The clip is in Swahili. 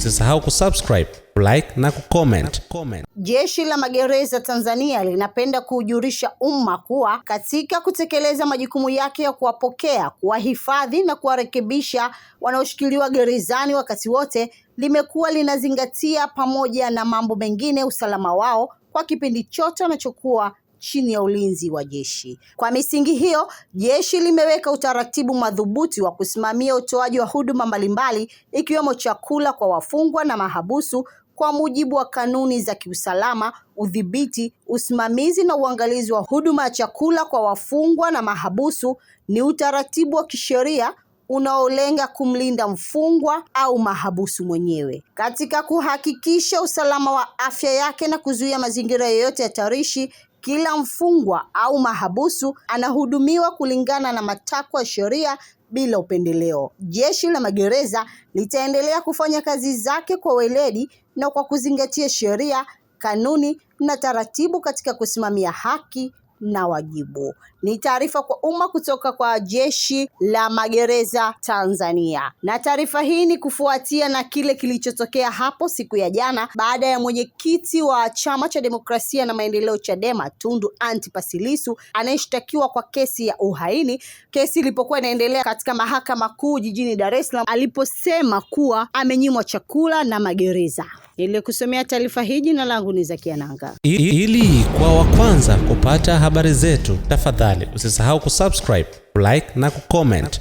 usisahau kusubscribe, like na kucomment. Jeshi la Magereza Tanzania linapenda kuujulisha umma kuwa katika kutekeleza majukumu yake ya kuwapokea, kuwahifadhi na kuwarekebisha wanaoshikiliwa gerezani wakati wote, limekuwa linazingatia pamoja na mambo mengine usalama wao kwa kipindi chote wanachokuwa chini ya ulinzi wa jeshi. Kwa misingi hiyo, jeshi limeweka utaratibu madhubuti wa kusimamia utoaji wa huduma mbalimbali ikiwemo chakula kwa wafungwa na mahabusu kwa mujibu wa kanuni za kiusalama, udhibiti, usimamizi na uangalizi wa huduma ya chakula kwa wafungwa na mahabusu ni utaratibu wa kisheria unaolenga kumlinda mfungwa au mahabusu mwenyewe katika kuhakikisha usalama wa afya yake na kuzuia mazingira yoyote hatarishi. Kila mfungwa au mahabusu anahudumiwa kulingana na matakwa ya sheria bila upendeleo. Jeshi la Magereza litaendelea kufanya kazi zake kwa weledi na kwa kuzingatia sheria, kanuni na taratibu katika kusimamia haki na wajibu. Ni taarifa kwa umma kutoka kwa Jeshi la Magereza Tanzania. Na taarifa hii ni kufuatia na kile kilichotokea hapo siku ya jana baada ya mwenyekiti wa Chama cha Demokrasia na Maendeleo Chadema Tundu Antipas Lissu anayeshtakiwa kwa kesi ya uhaini, kesi ilipokuwa inaendelea katika Mahakama Kuu jijini Dar es Salaam, aliposema kuwa amenyimwa chakula na magereza. Nilikusomea taarifa hii, jina langu ni Zakia Nanga. Ili kwa wa kwanza kupata habari zetu, tafadhali usisahau kusubscribe, like na kucomment.